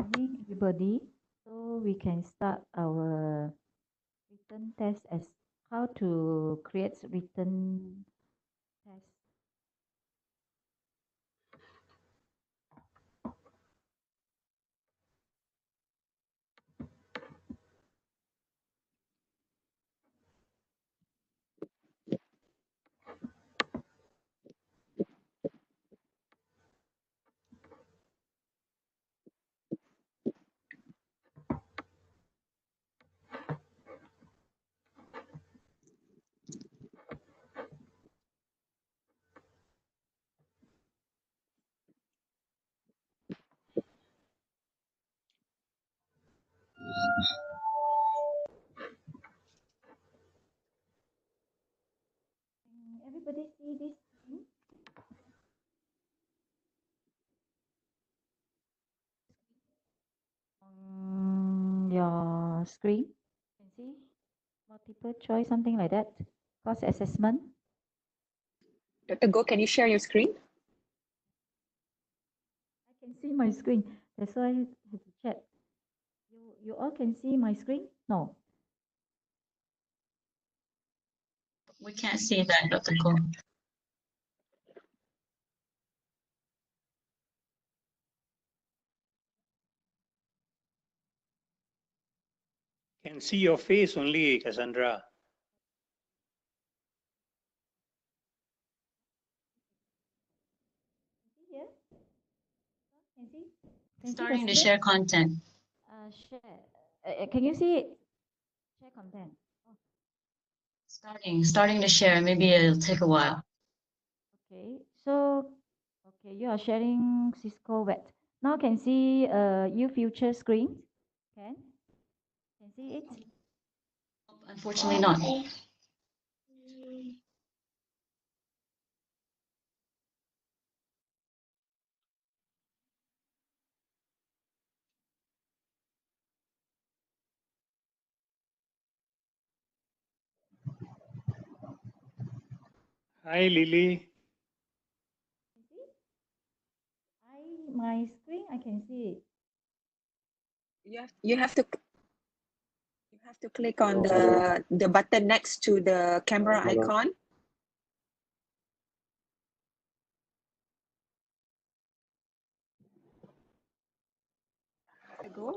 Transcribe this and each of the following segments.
morning, everybody. So we can start our written test as how to create written test. Can everybody see this screen? On your screen, you can see multiple choice, something like that. Course assessment. Dr. Go, can you share your screen? I can see my screen. That's why I have to check. You all can see my screen? No. We can't see that, Dr. Go. Can see your face only, Cassandra. Here? Can see? Can Starting see to the share content. share. Can you see it? Share content. Oh, Starting to share. Maybe it'll take a while. okay. So, okay, you are sharing Cisco web. Now can see ufuture screen. Can see it? Unfortunately not. Hi, Lily. Can see? My screen, I can see it. You have to click on the button next to the camera icon.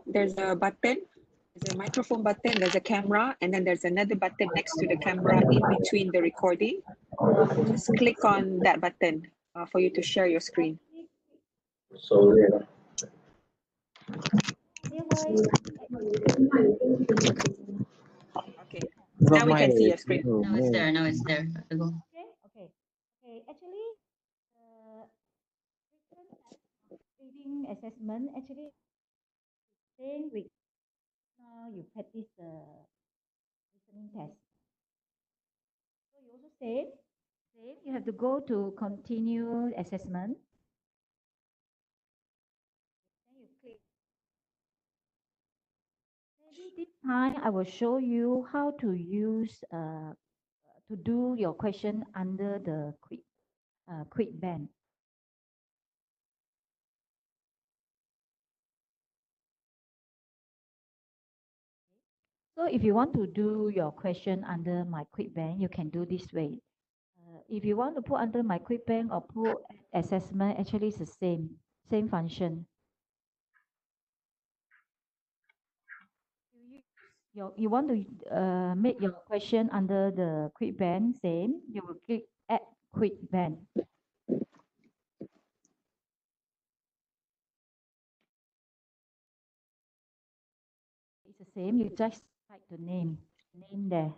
There's a button, there's a microphone button, there's a camera, and then there's another button next to the camera in between the recording. Just click on that button for you to share your screen. Okay, now we can see your screen. Now it's there. Now it's there, Dr. Go. Okay. Actually, reading assessment actually same with now you practice the listening test. So you also same. You have to go to continue assessment. Then you click. Maybe this time I will show you how to use to do your question under the quick band. So if you want to do your question under my quick bank, you can do this way. If you want to put under my quick bank or put assessment, actually it's the same function. You want to make your question under the quick band, same. You will click add quick band. It's the same. You just type the name there.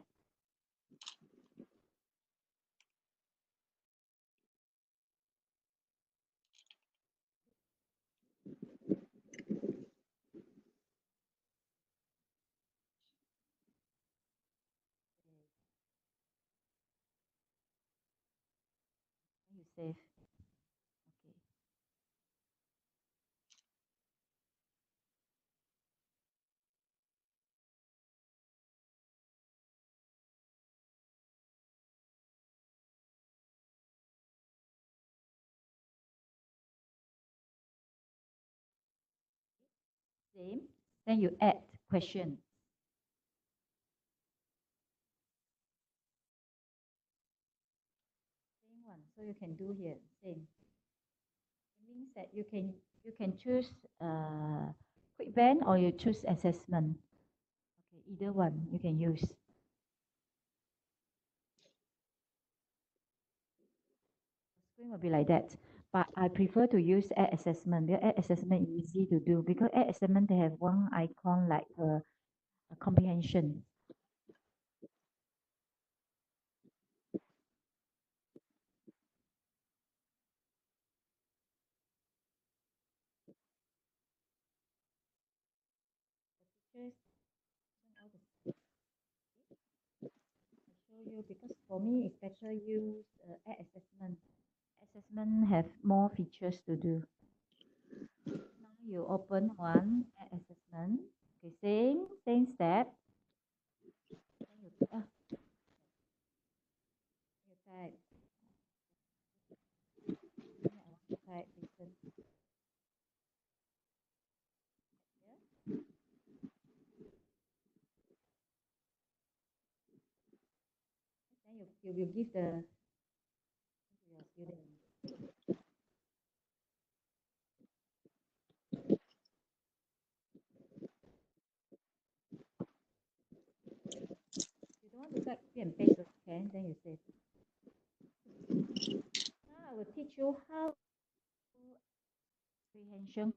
You save. Okay. Same. Then you add question. Same one. So you can do here. Same. It means that you can choose quick band or you choose assessment. Okay, either one you can use. Screen will be like that. But I prefer to use add assessment because add assessment is easy to do because add assessment they have one icon like a comprehension. I show you because for me it's better use add assessment. Assessment have more features to do. Now you open one add assessment. Okay, same step. Then you type. Then I want to type listen. Here. Then you will give the to your student. You don't want to type copy and paste, okay? Then you say. Now I will teach you how to comprehension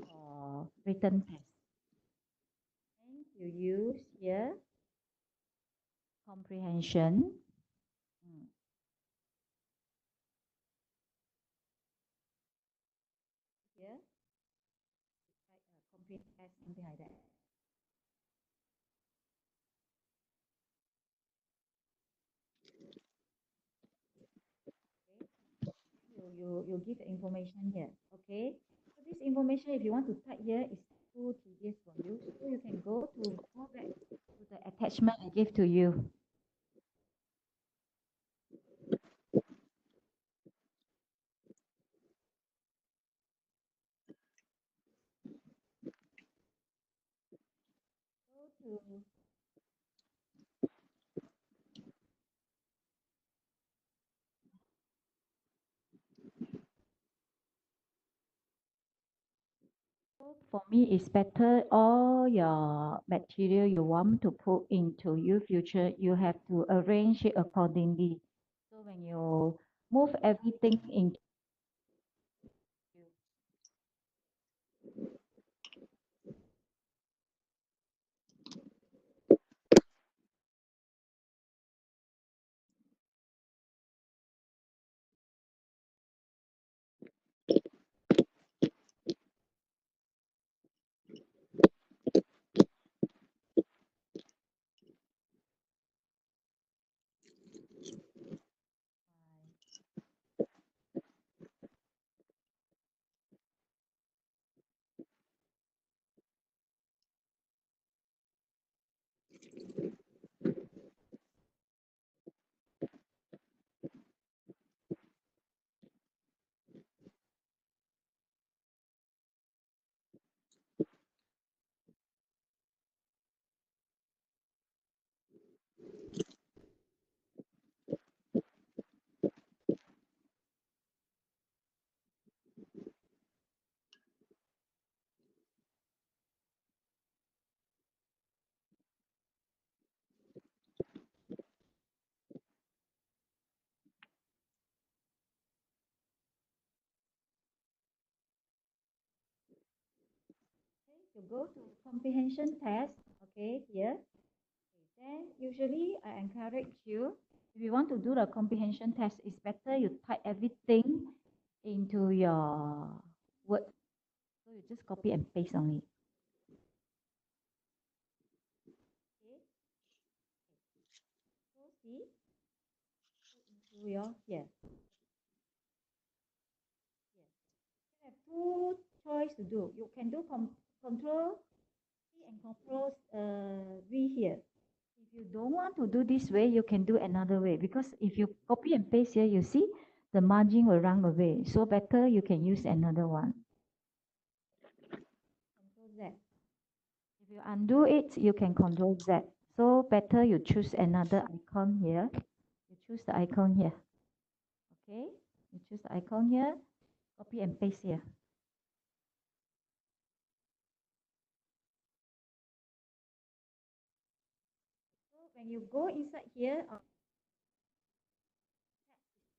or written test. And you use here comprehension. Here, like comprehension test, something like that. Okay. You give the information here. Okay. So this information, if you want to type here, is too tedious for you. So you can go back to the attachment I gave to you. Go to for me, it's better all your material you want to put into UFuture, you have to arrange it accordingly. So when you move everything into you go to comprehension test, okay, here. Then usually I encourage you, if you want to do the comprehension test, it's better you type everything into your Word. So you just copy and paste only. Okay. So see, into your here. You have two choice to do. You can do control C and control V here. If you don't want to do this way, you can do another way because if you copy and paste here, you see the margin will run away. So better you can use another one. you undo it, you can Control Z. So better you choose another icon here. You choose the icon here. Okay, you choose the icon here, copy and paste here. So when you go inside here,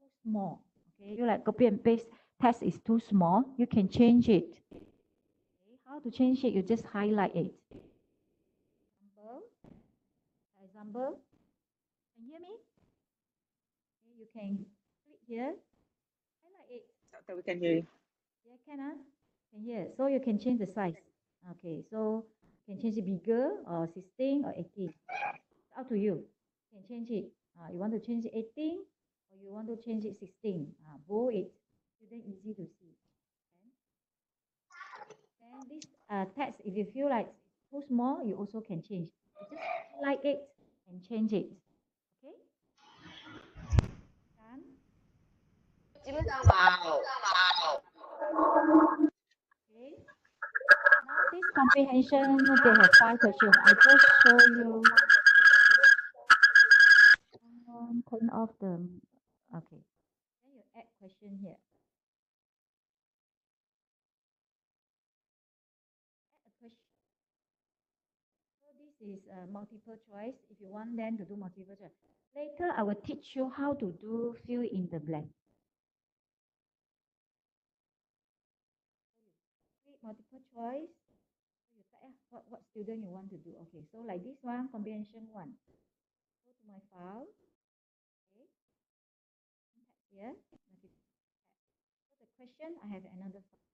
too small. Okay, you like copy and paste, text is too small, you can change it. Okay, how to change it? You just highlight it. Example, can you hear me? Okay, you can click here, highlight it. Doctor, we can hear you. Yeah, can hear. So you can change the size. Okay, so you can change it bigger or 16 or 18. It's up to you. You can change it. You want to change it 18 or you want to change it 16. Bold it. Student easy to see. Then this text, if you feel like too small, you also can change. You just highlight it and change it. Okay? Done. Okay. Now this comprehension, they have 5 questions. I just show you. Turn off the. Okay. Then you add question here. Add a question. So this is multiple choice. If you want them to do multiple choice. Later, I will teach you how to do fill in the blank. Click multiple choice. So you type what student you want to do. Okay, so like this one, comprehension 1. Go to my file. Okay. Here. So the question, I have another file.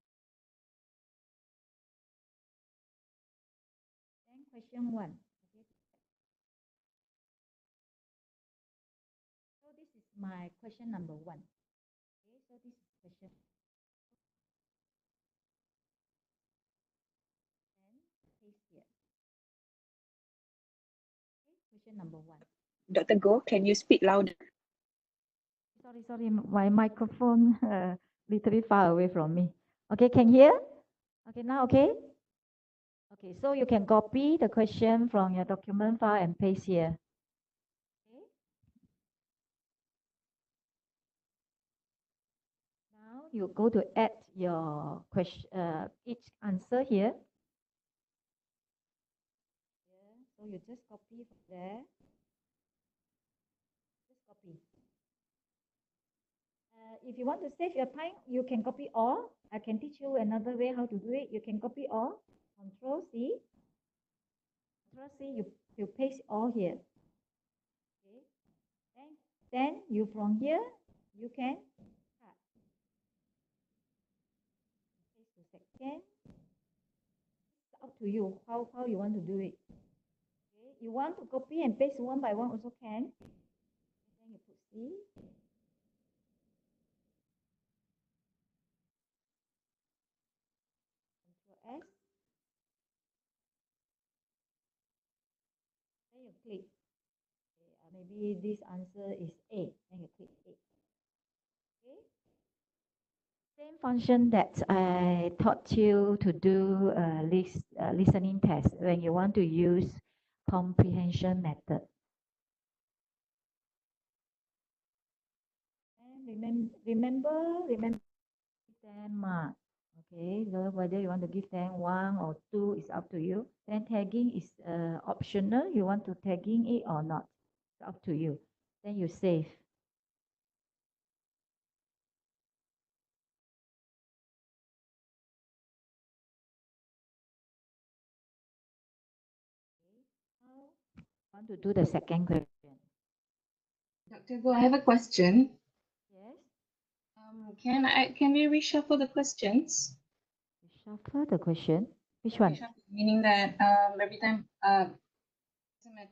Then question 1. Okay. So this is my question number 1. Okay, so this is question. Then paste here. Okay, question number 1. Dr. Go, can you speak louder? Sorry, my microphone literally far away from me. Okay, can hear? Okay, now okay? Okay, so you can copy the question from your document file and paste here. Okay. Now you go to add your question, each answer here. Yeah, so you just copy from there. Just copy. If you want to save your time, you can copy all. I can teach you another way how to do it. You can copy all. Control C. Control C. You paste all here. Okay. Then you from here you can cut. Paste to second. It's up to you how you want to do it. Okay. You want to copy and paste one by one also can. Then you put C. Control S. Then you click. Okay, maybe this answer is A. Then you click A. Okay. Same function that I taught you to do a listening test when you want to use comprehension method. And remember them mark. Okay, so whether you want to give them 1 or 2 is up to you. Then tagging is optional. You want to tagging it or not? It's up to you. Then you save. Now, I want to do the second question. Dr. Go, I have a question. Yes. Can we reshuffle the questions? Shuffle the question. Which one? Meaning that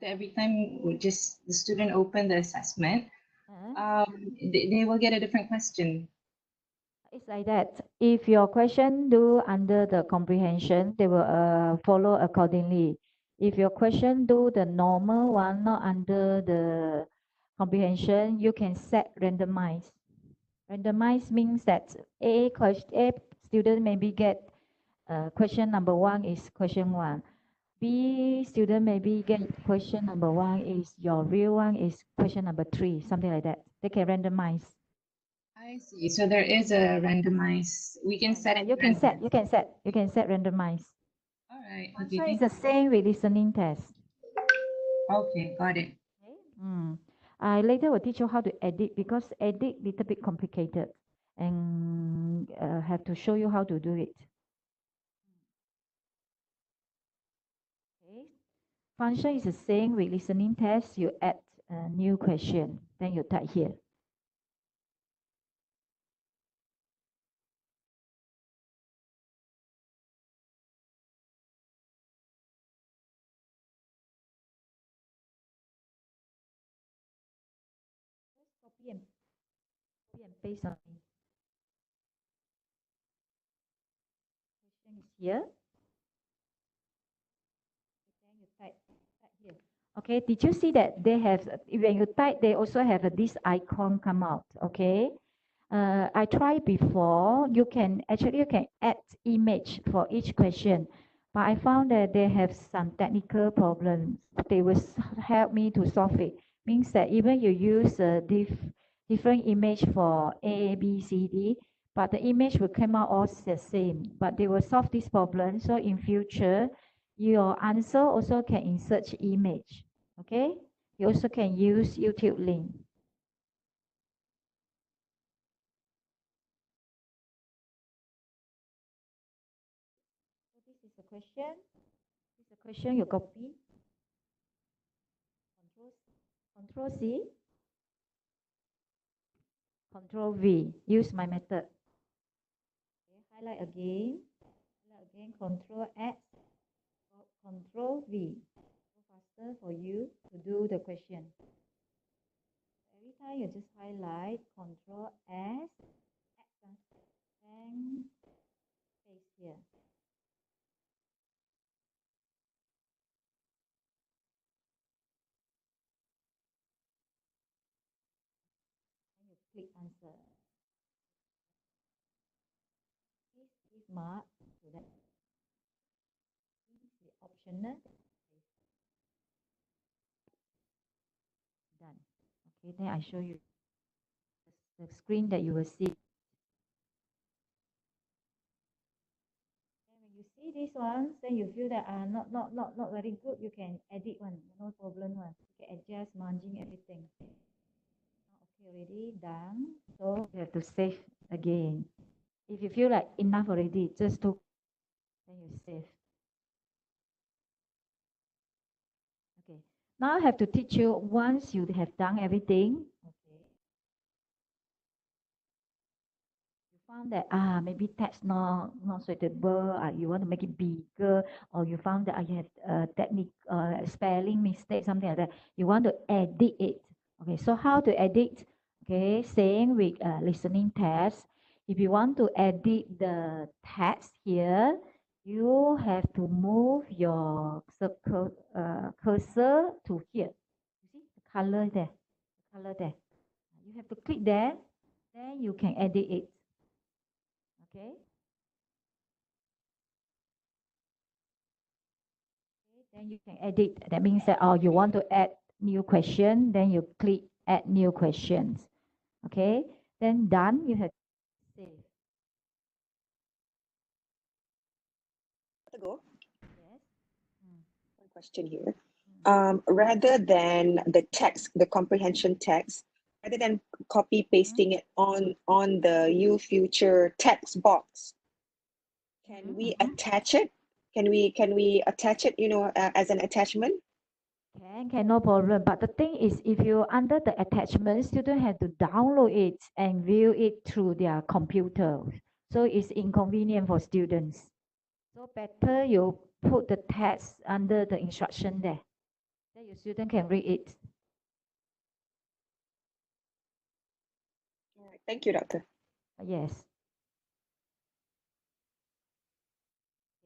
every time just the student open the assessment, they will get a different question. It's like that. If your question do under the comprehension, they will follow accordingly. If your question do the normal one, not under the comprehension, you can set randomize. Randomize means that A student maybe get question number 1 is question 1. B student maybe get question number 1 is your real one is question number 3, something like that. They can randomize. I see. So there is a randomize. We can set Yeah, it. you can set randomize. All right. Function Okay. is the same with listening test. Okay. Got it. Okay. I later will teach you how to edit because edit little bit complicated and have to show you how to do it. Okay. Function is the same with listening test. You add a new question, then you type here. Just copy and paste on it. Question is here. Then you type here. Okay, did you see that they have, when you type, they also have this icon come out, okay? I tried before, you can add image for each question, but I found that they have some technical problems. They will help me to solve it. Means that even you use a different image for A, B, C, D, but the image will come out all the same, but they will solve this problem. So in future, your answer also can insert image, okay? You also can use YouTube link. So this is the question. This is the question you copy. Control C. Control V. Use my method. Okay, highlight again. Control X. Control V. Go faster for you to do the question. Every time you just highlight Control S. And paste here. And you click answer. Please give mark to that. The optional. Done. Okay, then I show you the screen that you will see. And when you see this one, then you feel that not very good, you can edit one, no problem one. You can adjust margin, everything. Okay, already done. So you have to save again. If you feel like enough already, just to then you save. Okay. Now I have to teach you once you have done everything. Okay. You found that maybe text not suitable, you want to make it bigger, or you found that you have technique spelling mistake, something like that. You want to edit it. Okay, so how to edit? Okay, same with listening test. If you want to edit the text here, you have to move your circle cursor to here. You see the color there, the color there. You have to click there, then you can edit it. Okay. Then you can edit. That means that you want to add new question, then you click add new questions. Okay. Then done. You have to save. To go. Yes. One question here. Rather than the text, the comprehension text, rather than copy pasting it on the ufuture text box, can we attach it? Can we attach it? As an attachment? Can no problem. But the thing is, if you under the attachment, student have to download it and view it through their computer. So it's inconvenient for students. So better you put the text under the instruction there. Then your student can read it. All right. Thank you, Doctor. Yes.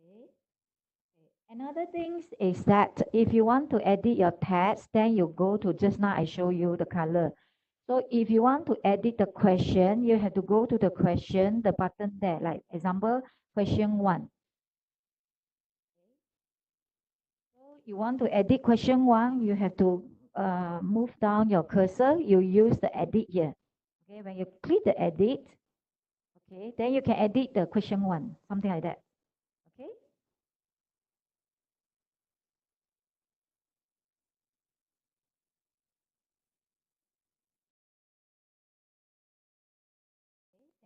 Okay. Another thing is that if you want to edit your text, then you go to just now I show you the color. So if you want to edit the question, you have to go to the question, the button there, like example, question 1. You want to edit question 1, you have to move down your cursor. You use the edit here. Okay, when you click the edit, okay, then you can edit the question 1, something like that. Okay.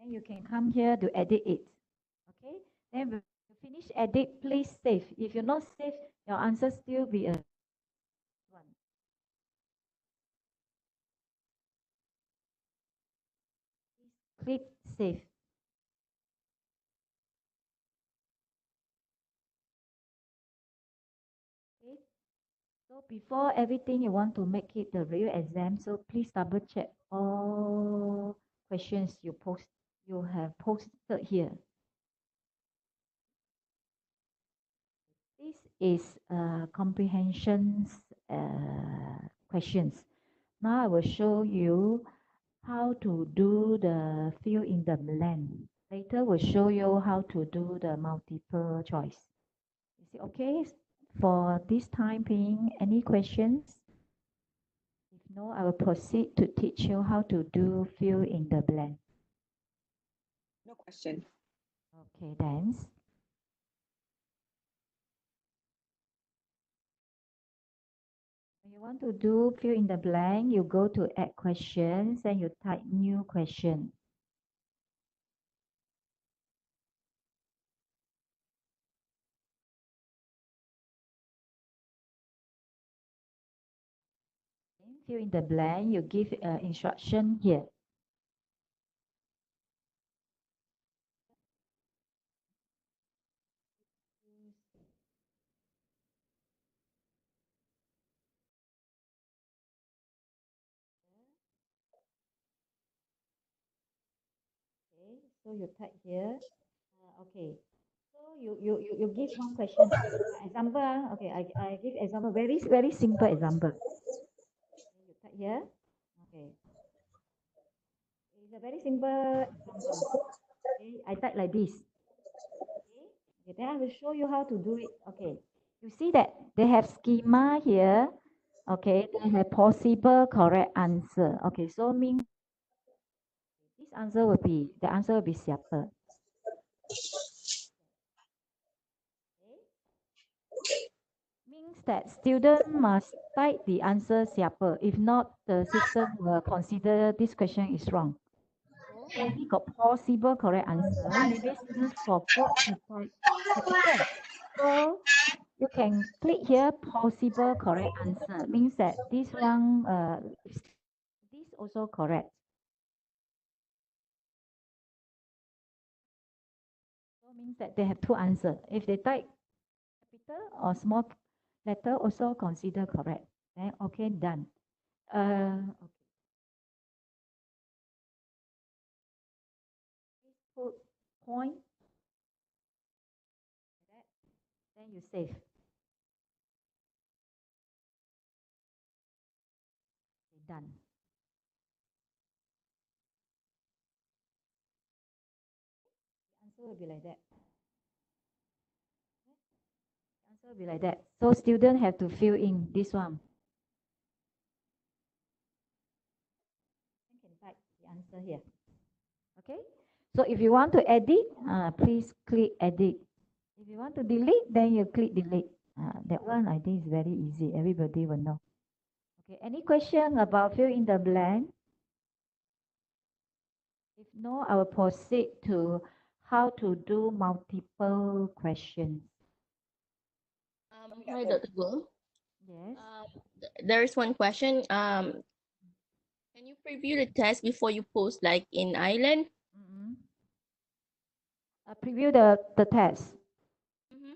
Then you can come here to edit it. Okay. Then when you finish edit, please save. If you not save, your answer still be a 1. Please click save. Okay. So before everything, you want to make it the real exam. So please double check all questions you have posted here. This is comprehension questions. Now I will show you how to do the fill in the blank. Later we'll show you how to do the multiple choice. Is it okay for this time being? Any questions? If no, I will proceed to teach you how to do fill in the blank. No question. Okay, then. When you want to do fill in the blank, you go to add questions and you type new question. Fill in the blank, you give instruction here. Okay, so you type here. Okay, so you give one question. Example, okay, I give example, very simple example. Okay, you type here. Okay, it's a very simple example. Okay, I type like this. Okay, okay, then I will show you how to do it. Okay, you see that they have schema here. Okay, they have possible correct answer. Okay, so mean this answer will be the answer will be siapa. Means that student must type the answer siapa. If not, the system will consider this question is wrong. So only got possible correct answer. Maybe students forgot to type capital. So you can click here possible correct answer. Means that this one this also correct. So means that they have two answers. If they type capital or small letter, also consider correct. Then okay, done. Okay. Put point. Then you save. Okay, done. The answer will be like that. The answer will be like that. So students have to fill in this one. You can type the answer here. Okay. So if you want to edit, please click edit. If you want to delete, then you click delete. That one I think is very easy. Everybody will know. Okay. Any question about fill in the blank? If no, I will proceed to how to do multiple questions. Hi, Dr. Go. Yes. There is one question. Can you preview the test before you post, like in Island? Preview the test. Mm-hmm.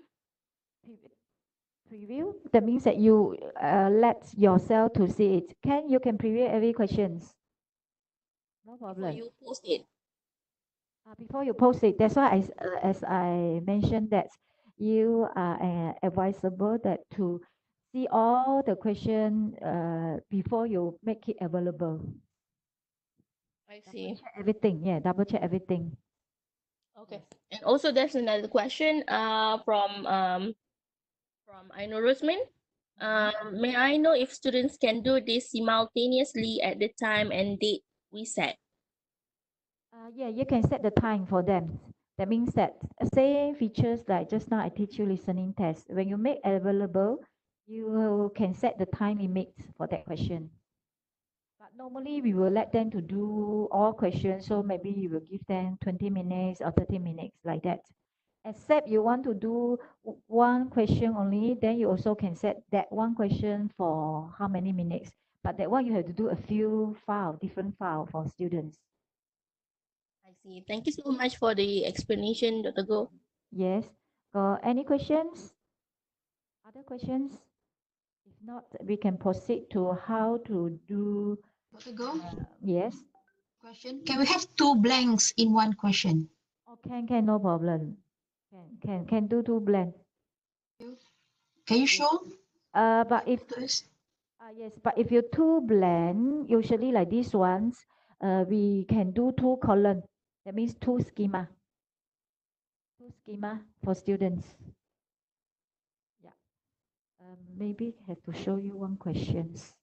Preview. That means that you let yourself to see it. You can preview every questions. No problem. Before you post it. Before you post it, that's why as I mentioned that you are advisable that to see all the question before you make it available. I see. Check everything. Yeah, double check everything. Okay. Yes. And also there's another question from Ainur Rusmin. May I know if students can do this simultaneously at the time and date we set? Yeah, you can set the time for them. That means that same features like just now I teach you listening test. When you make available, you can set the time limits for that question. But normally we will let them to do all questions. So maybe you will give them 20 minutes or 30 minutes like that. Except you want to do one question only, then you also can set that one question for how many minutes. But that one you have to do a few different file for students. I see. Thank you so much for the explanation, Dr. Go. Yes. Any questions? Other questions? If not, we can proceed to how to do. Dr. Go, Yes. question. Can we have two blanks in one question? Oh, can, no problem. Can do two blank. Can you show But if to us? yes, but if you're two blank, usually like these ones, we can do two column. That means two schema. Two schema for students. Yeah. Maybe have to show you one questions.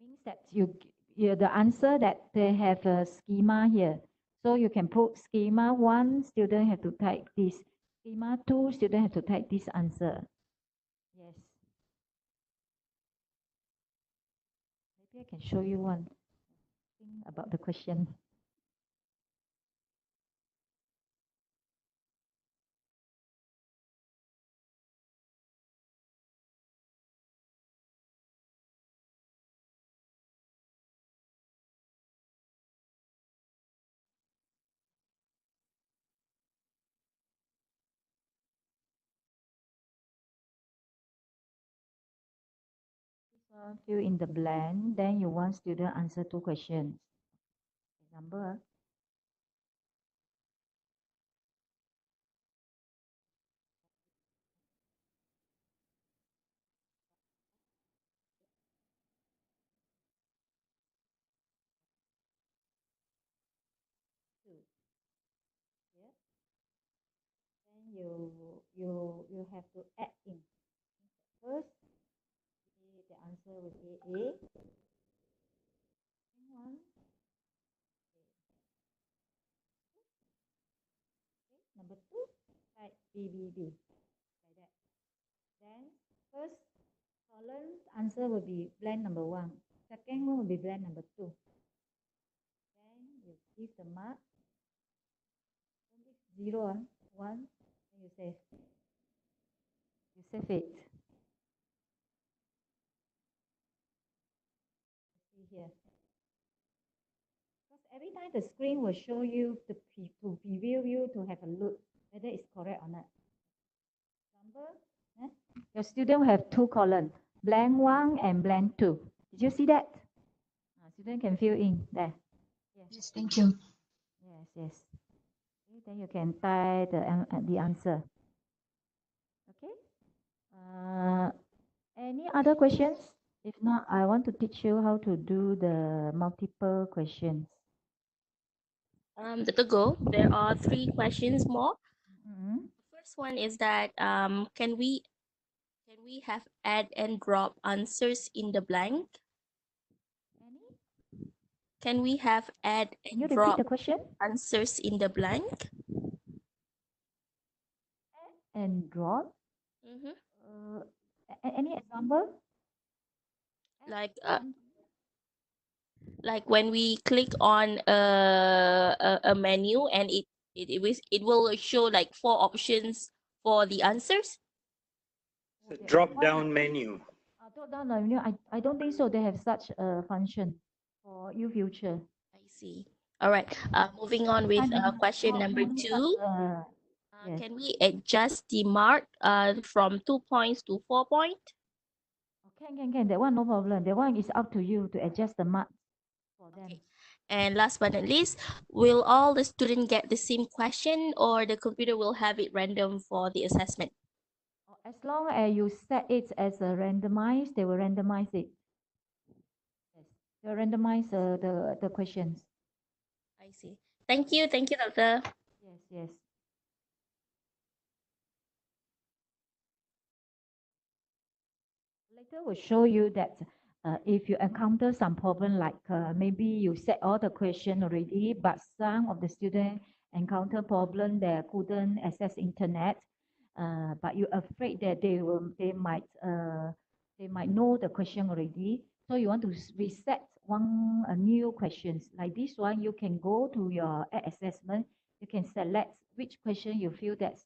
Means that you the answer that they have a schema here. So you can put schema 1, student have to type this. Schema 2, student have to type this answer. Yes. Maybe I can show you one thing about the question. Fill in the blank, then you want student answer two questions. Example. Two. Yeah. Then you have to add in. First, the answer will be A. One. Okay. Number two, type B. Like that. Then first column answer will be blank number 1. Second one will be blank number 2. Then you give the mark. Don't give 0, 1. Then you save. You save it. See here. Because every time the screen will show you to preview you to have a look whether it's correct or not. Number, your student will have two columns, blank 1 and blank 2. Did you see that? Student can fill in there. Yes, thank you. Yes. Okay, then you can type the answer. Okay. Any other questions? If not, I want to teach you how to do the multiple questions. Dr. Go, there are 3 questions more. Mm-hmm. First one is that can we have add and drop answers in the blank? Any? Can we have add Can you and repeat drop the question? answers in the blank? Add and drop. Mm-hmm. Any example? Like when we click on a menu and it will show like 4 options for the answers. The drop-down menu. Drop-down menu. I don't think so. They have such a function for ufuture. I see. All right. Moving on with question number 2. Yes. Can we adjust the mark from 2 points to 4 points? Can. That one no problem. That one is up to you to adjust the mark for them. Okay. And last but not least, will all the students get the same question or the computer will have it random for the assessment? As long as you set it as a randomized, they will randomize it. Yes. They'll randomize the questions. I see. Thank you, Doctor. Yes. later will show you that if you encounter some problem like maybe you set all the question already, but some of the students encounter problem they couldn't access internet, but you're afraid that they might know the question already. So you want to reset one new questions like this one. You can go to your assessment. You can select which question you feel that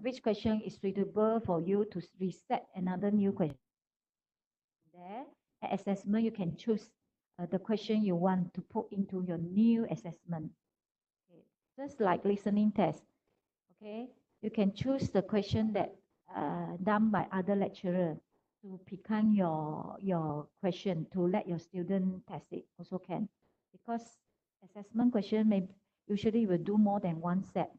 which question is suitable for you to reset another new question. There, at assessment, you can choose the question you want to put into your new assessment. Okay. Just like listening test. Okay, you can choose the question that done by other lecturer to become your question to let your student test it also can, because assessment question may usually will do more than one set.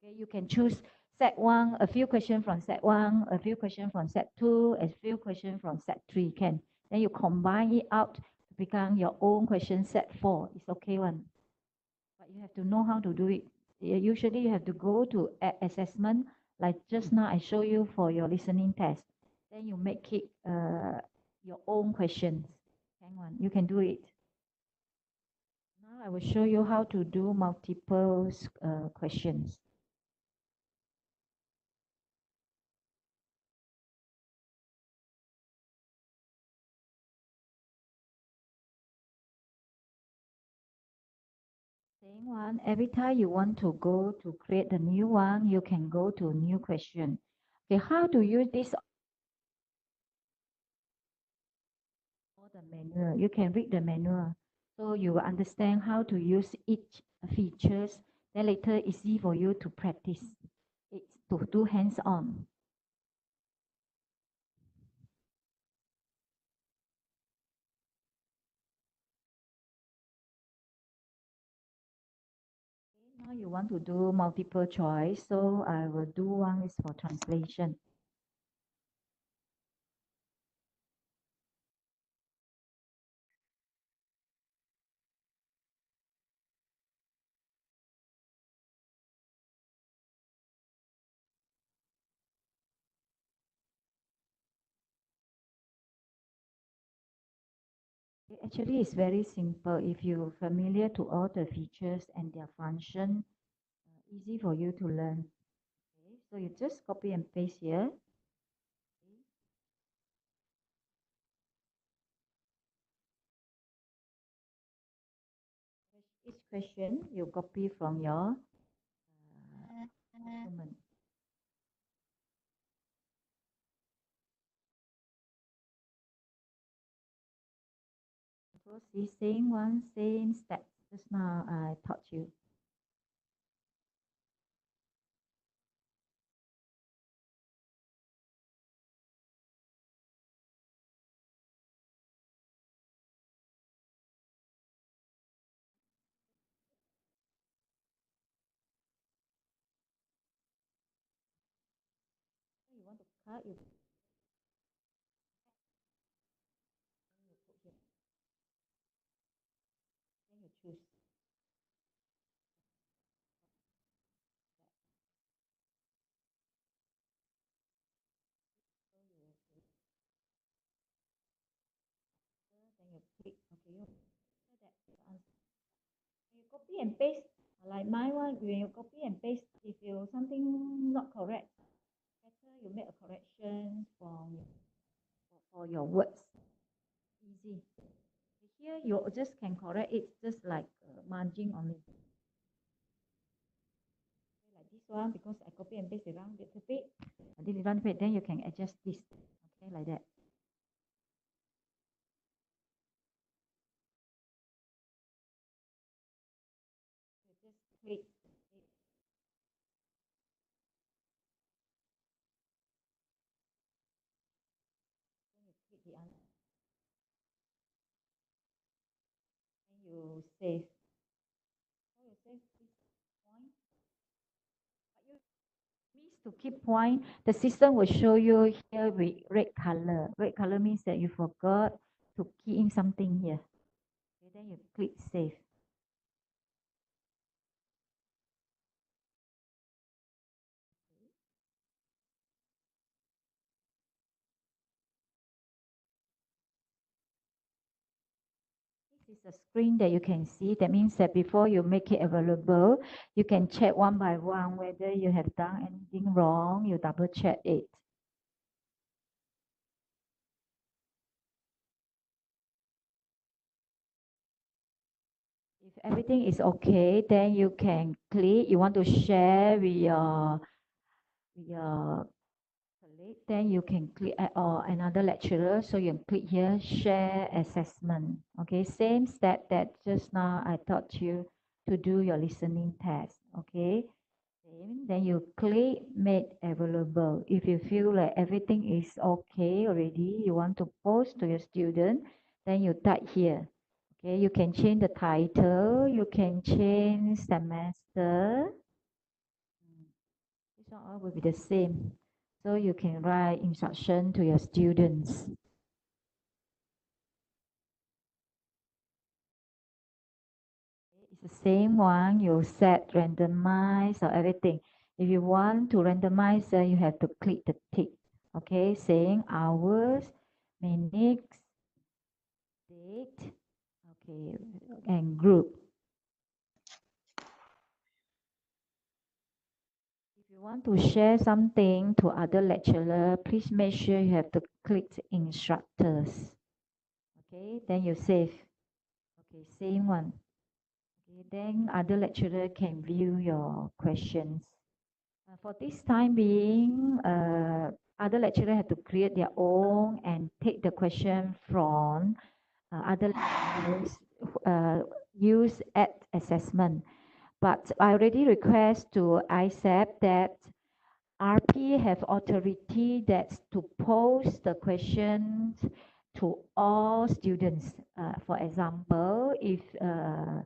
Okay, you can choose set one, a few questions from set one, a few questions from set two, a few questions from set three. Can then you combine it out to become your own question set four. It's okay one, but you have to know how to do it. Usually you have to go to assessment, like just now I show you for your listening test. Then you make it your own questions. Hang on, you can do it. Now I will show you how to do multiple questions. Same one, every time you want to go to create the new one, you can go to new question. Okay, how to use this? Or the manual, you can read the manual, so you will understand how to use each features. Then later it's easy for you to practice. It's to do hands-on. Now you want to do multiple choice, so I will do one is for translation. Actually, it's very simple. If you're familiar to all the features and their function, easy for you to learn. Okay, so you just copy and paste here. Each question you copy from your document. So see, same one, same step. Just now I taught you. You want to cut, you put here. Then you choose. Then you click. Okay, you that answer. You copy and paste. Like my one, when you copy and paste, if you something not correct, better you make a correction for your words. Easy. Here you just can correct it, just like margin only. Like this one, because I copy and paste around a little bit, then you can adjust this. Okay, like that. You just click. Then you click the answer. Then you save. So you save this point. But you miss to keep point. The system will show you here with red color. Red color means that you forgot to key in something here. Okay, then you click save. is a screen that you can see. That means that before you make it available, you can check one by one whether you have done anything wrong. You double check it. If everything is okay, then you can click. You want to share with your colleague, then you can click or another lecturer. So you click here, share assessment. Okay, same step that just now I taught you to do your listening test. Okay, then you click make available. If you feel like everything is okay already, you want to post to your student, then you type here. Okay, you can change the title, you can change semester. This one all will be the same. So you can write instruction to your students. It's the same one, you set randomize or everything. If you want to randomize, you have to click the tick. Okay, saying hours, minutes, date, okay, and group. If you want to share something to other lecturer, please make sure you have to click instructors. Okay, then you save. Okay, same one. Okay, then other lecturer can view your questions. For this time being, other lecturer have to create their own and take the question from other lecturers, use at assessment. But I already request to ISAP that RP have authority that to post the questions to all students. For example, if a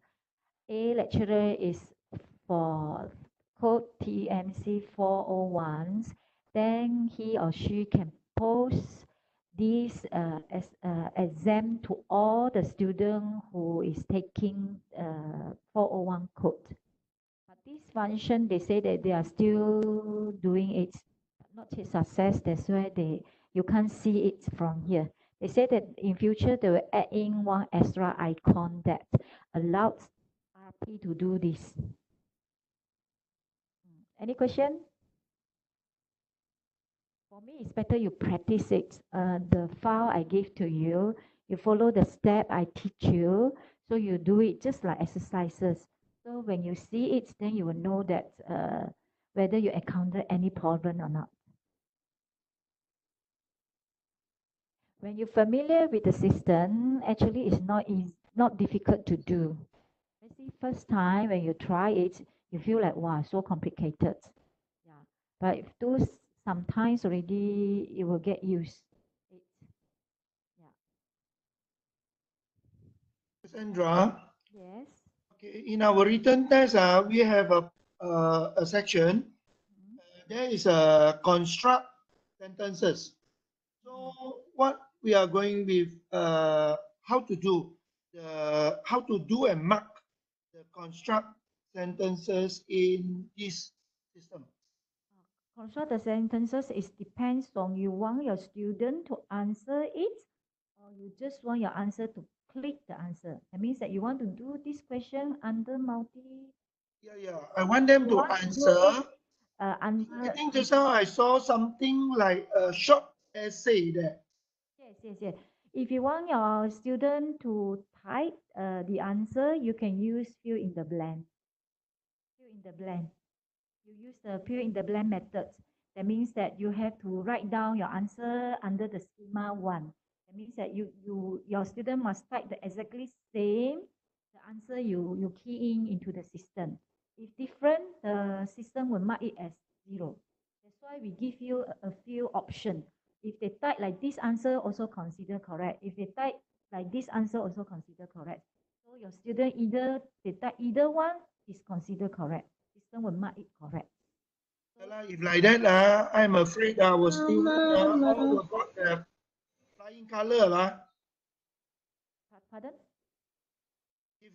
lecturer is for code TMC 401, then he or she can post this exam to all the students who is taking 401 code. But this function, they say that they are still doing it, not a success. That's why you can't see it from here. They say that in future they will add in one extra icon that allows RP to do this. Any question? For me, it's better you practice it. The file I give to you, you follow the step I teach you. So you do it just like exercises. So when you see it, then you will know that whether you encounter any problem or not. When you're familiar with the system, actually it's not difficult to do. Let's see, first time when you try it, you feel like, wow, so complicated. Yeah. But if do sometimes already, you will get used. Yeah. Cassandra, Yes. okay, in our written test, we have a section. There is a construct sentences. So what we are going with how to do and mark the construct sentences in this system. Construct the sentences, it depends on you want your student to answer it or you just want your answer to click the answer. That means that you want to do this question under multi. Yeah. I want them to answer. I think just now I saw something like a short essay there. Yes. If you want your student to type the answer, you can use fill in the blank. Fill in the blank. You use the fill in the blank method. That means that you have to write down your answer under the schema 1. That means that your student must type the exactly same the answer you key in into the system. If different, the system will mark it as 0. That's why we give you a few options. If they type like this answer, also consider correct. If they type like this answer, also consider correct. So your student they type either one is considered correct. System will mark it correct. If like that, I'm afraid our students all will got the flying color. Pardon? If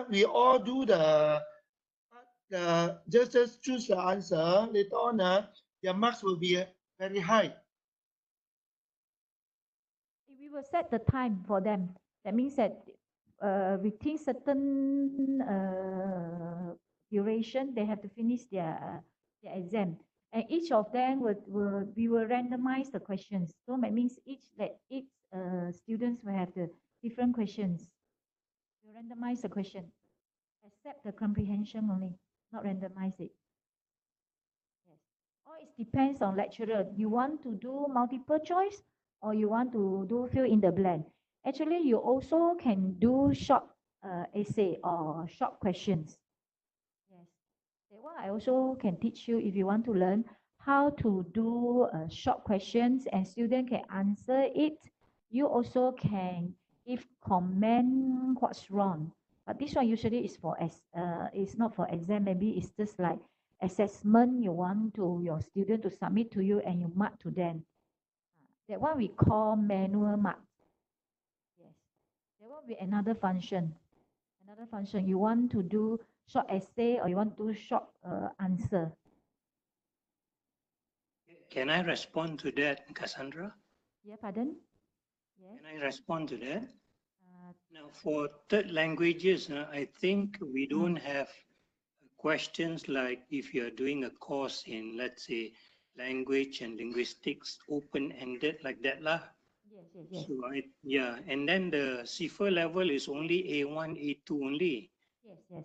we all do just choose the answer, later on their marks will be very high. We will set the time for them. That means that within certain duration, they have to finish their exam. And each of them we will randomize the questions. So that means each students will have the different questions. You randomize the question, except the comprehension only, not randomize it. Yes. Or it depends on lecturer. You want to do multiple choice or you want to do fill in the blank. Actually, you also can do short essay or short questions. Yes. That one I also can teach you if you want to learn how to do short questions and student can answer it. You also can give comment what's wrong. But this one usually is for it's not for exam. Maybe it's just like assessment you want to your student to submit to you and you mark to them. That one we call manual mark. Yes. That one will be another function. Another function. You want to do short essay or you want to do short answer. Can I respond to that, Cassandra? Yeah, pardon? Yes. Can I respond to that? Now, for third languages, I think we don't have questions like if you're doing a course in, let's say, language and linguistics, open-ended like that lah. Yes, yes, yes. So yeah, and then the CIFR level is only A1, A2 only. Yes, yes.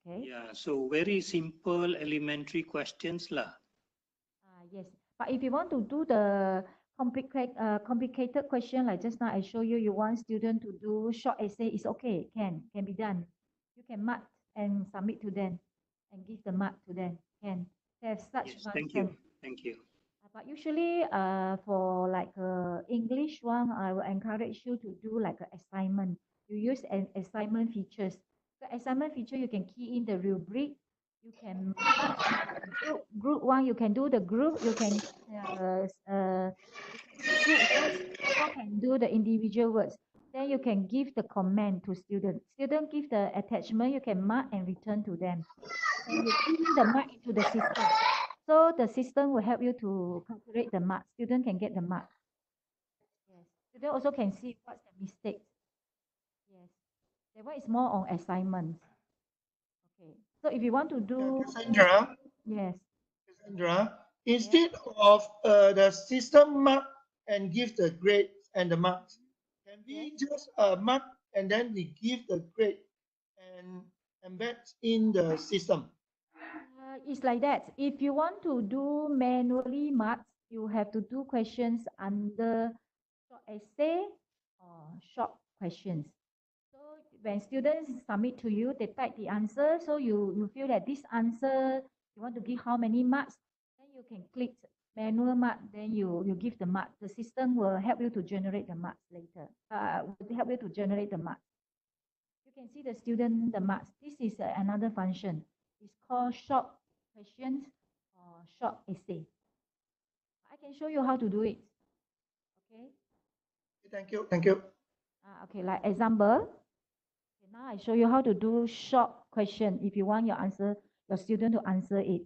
Okay. Yeah, so very simple elementary questions lah. Yes, but if you want to do the complicated question like just now I show you, you want student to do short essay, it's okay, can be done. You can mark and submit to them and give the mark to them. Can have such Yes, thank you, thank you. But usually, for like English one, I will encourage you to do like an assignment. You use an assignment features. The assignment feature, you can key in the rubric. You can group one. You can do the group. You can group words. You can do the individual words. Then you can give the comment to student. Student give the attachment. You can mark and return to them. And you key in the mark into the system. So the system will help you to calculate the mark. Student can get the mark. Yes. Student also can see what's the mistake. Yes. That one is more on assignments. Okay. So if you want to do Cassandra. Yes. Cassandra, instead of the system mark and give the grade and the marks, can we just mark and then we give the grade and embed in the system? It's like that. If you want to do manually marks, you have to do questions under short essay or short questions. So when students submit to you, they type the answer. So you feel that this answer, you want to give how many marks, then you can click manual mark, then you give the mark. The system will help you to generate the marks later. Will help you to generate the marks. You can see the student, the marks. This is another function. It's called short questions or short essay. I can show you how to do it. Okay. Thank you. Thank you. Okay, like example. Okay, now I show you how to do short question if you want your student to answer it.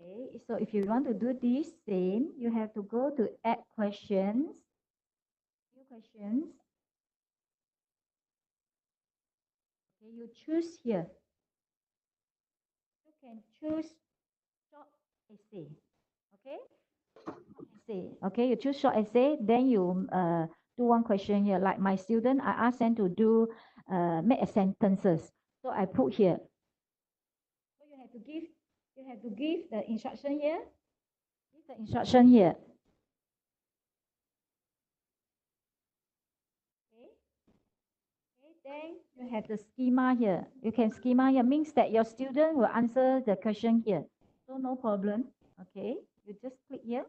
Okay, so if you want to do this same, you have to go to add questions. New questions. Okay, you choose here. You can choose short essay. Okay? Essay. Okay, you choose short essay, then you do one question here. Like my student, I asked them to do make a sentences. So I put here. So you have to give the instruction here. Give the instruction here. Okay. Okay, then you have the schema here. You can schema here means that your student will answer the question here. So no problem. Okay, you just click here.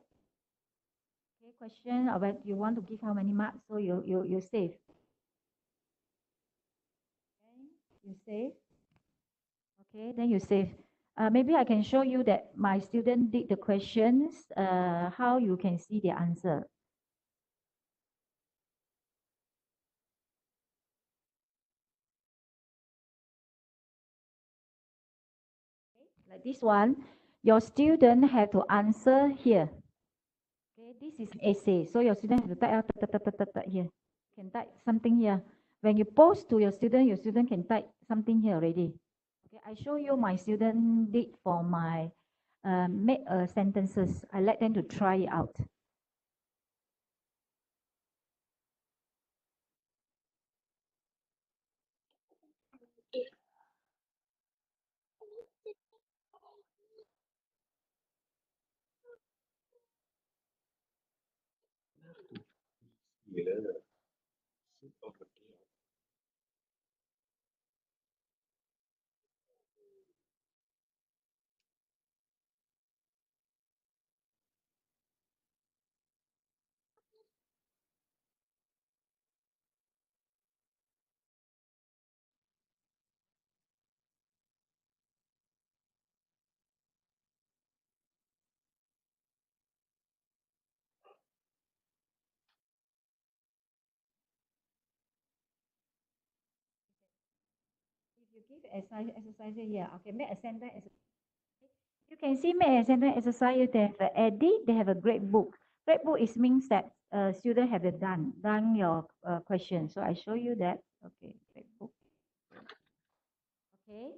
Okay, question about you want to give how many marks, so you save. Okay, you save. Okay, then you save. maybe I can show you that my student did the questions, how you can see the answer. Like this one, your student have to answer here. Okay, this is essay. So your student have to type here. Can type something here. When you post to your student can type something here already. Okay, I show you my student did for my make sentences. I let them to try it out. If you give exercise here, okay, make a sentence. You can see make a sentence exercise. They have an edit. They have a great book. Great book is means that student have done your question. So I show you that. Okay, great book. Okay.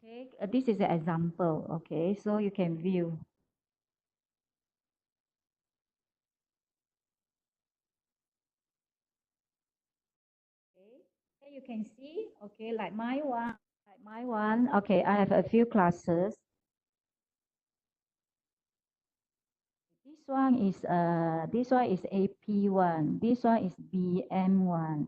Okay, this is an example. Okay, so you can view. Okay, then you can see. Okay, like my one. Okay, I have a few classes. This one is AP1. This one is BM1.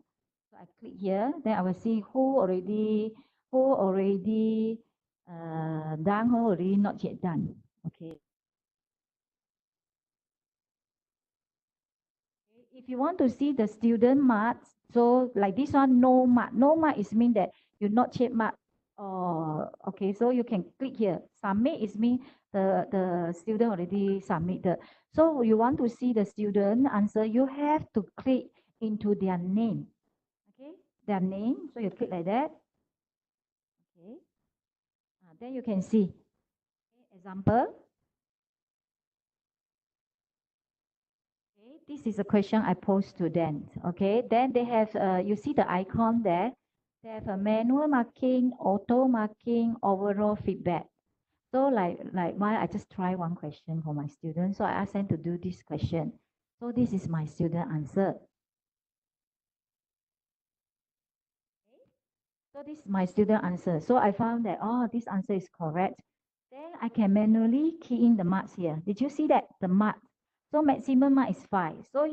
So I click here, then I will see who already done, who already not yet done. Okay. If you want to see the student marks, so like this one, no mark. No mark is mean that you not yet mark. Oh, okay. So you can click here. Submit is mean the student already submitted. So you want to see the student answer, you have to click into their name. Okay, their name. So you click like that. Okay. Then you can see. Okay, example. Okay, this is a question I posed to them. Okay, then they have, you see the icon there. They have a manual marking, auto marking, overall feedback. So like why I just try one question for my students. So I ask them to do this question. So this is my student answer. So this is my student answer. So I found that, oh, this answer is correct. Then I can manually key in the marks here. Did you see that? The mark. So maximum mark is 5. So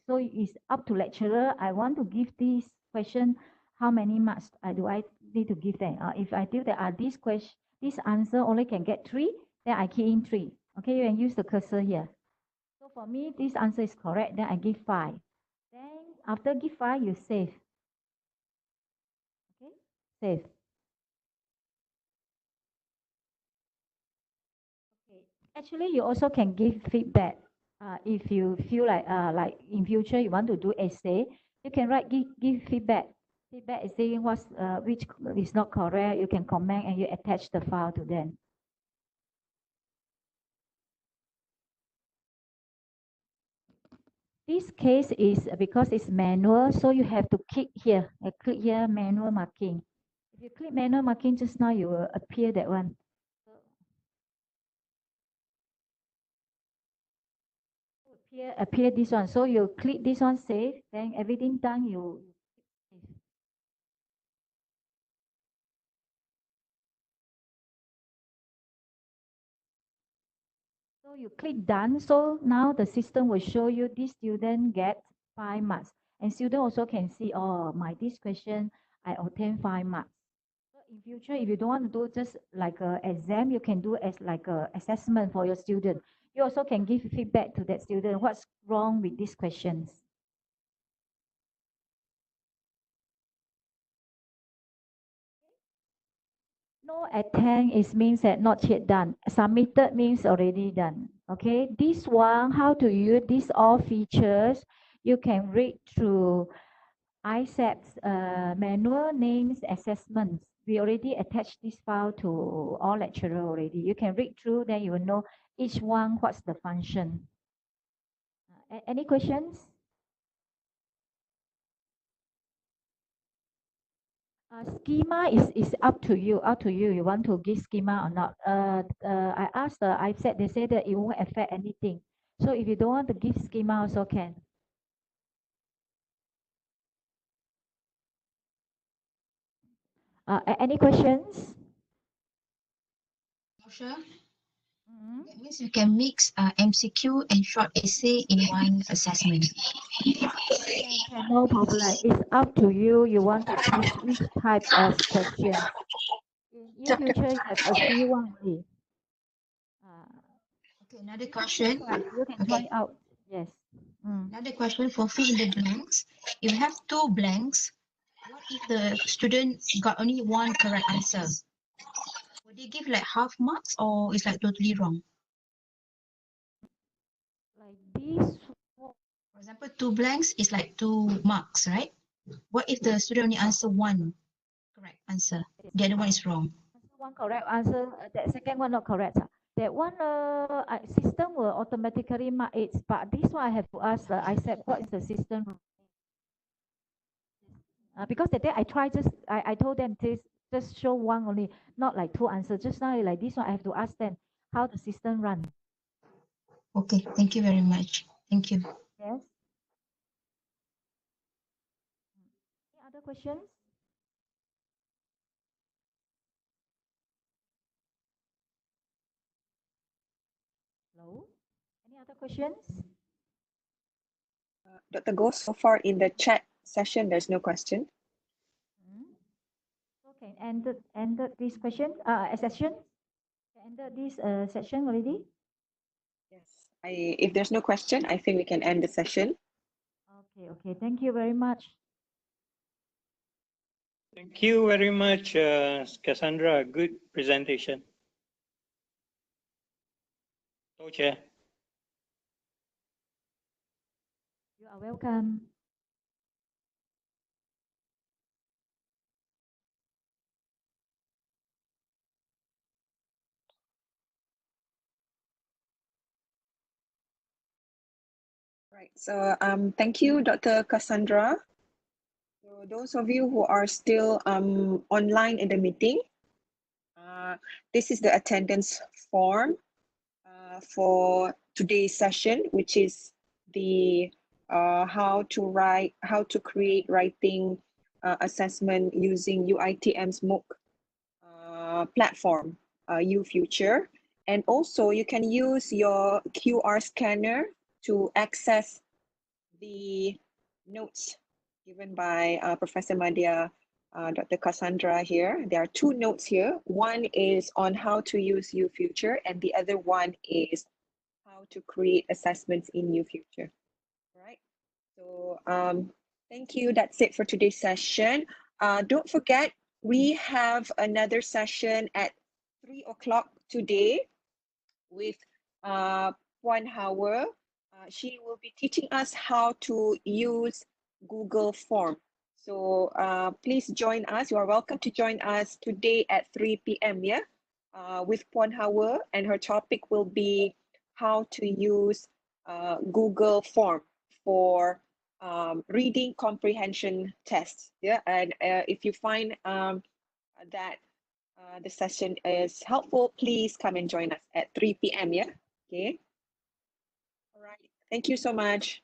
so it's up to lecturer. I want to give this question, how many marks do I need to give them? If I feel that this answer only can get 3, then I key in 3. Okay, you can use the cursor here. So for me, this answer is correct. Then I give 5. Then after give 5, you save. Okay, save. Okay. Actually, you also can give feedback. If you feel like in future you want to do essay, you can give feedback. Feedback is saying which is not correct. You can comment and you attach the file to them. This case is because it's manual, so you have to click here. Click here, manual marking. If you click manual marking just now, you will appear that one. Appear this one. So you click this one, save. Then everything done, you save. So you click done. So now the system will show you this student get 5 marks. And student also can see, oh, this question, I obtained 5 marks. So in future, if you don't want to do just like an exam, you can do as like a assessment for your student. You also can give feedback to that student. What's wrong with these questions? No attend is means that not yet done. Submitted means already done. Okay, this one, how to use these all features, you can read through ISAP's manual names assessments. We already attached this file to all lecturer already. You can read through, then you will know each one what's the function. Any questions? Schema is up to you. Up to you. You want to give schema or not? I asked the ISAP. They say that it won't affect anything. So if you don't want to give schema, also can. Any questions? Sure. Mm-hmm. That means you can mix MCQ and short essay in one assessment. Can, no problem. It's up to you. You want to choose which type of questions. In your future, you have a few one only. Okay, another question. You can try out. Yes. Another question for fill in the blanks. If you have two blanks, what if the student got only one correct answer? Would they give like half marks or is like totally wrong? Like this. For example, two blanks is like 2 marks, right? What if the student only answer one correct answer? The other one is wrong. One correct answer. That second one not correct. That one system will automatically mark it. But this one I have to ask I said what is the system? Because the day I tried I told them just show one only, not like two answers. Just now like this one I have to ask them how the system run. Okay, thank you very much. Thank you. Yes. Any other questions? Hello? Any other questions? Dr. Go, so far in the chat session, there's no question. Okay, ended this question, session. Ended this session already. Yes. If there's no question, I think we can end the session. Okay. Thank you very much. Thank you very much, Cassandra. Good presentation. Chair. You are welcome. Right. So thank you, Dr. Cassandra. So those of you who are still online in the meeting, this is the attendance form for today's session, which is the how to create writing assessment using UiTM's MOOC platform, ufuture. And also you can use your QR scanner to access the notes given by Professor Madhya, Dr. Cassandra here. There are two notes here. One is on how to use ufuture and the other one is how to create assessments in ufuture. All right. So thank you. That's it for today's session. Don't forget, we have another session at 3 o'clock today with Puan Hawa. She will be teaching us how to use Google Form. So please join us. You are welcome to join us today at 3 p.m. Yeah, with Puan Hawa, and her topic will be how to use Google Form for reading comprehension tests. Yeah, and if you find that the session is helpful, please come and join us at 3 p.m. Yeah. Okay. All right. Thank you so much.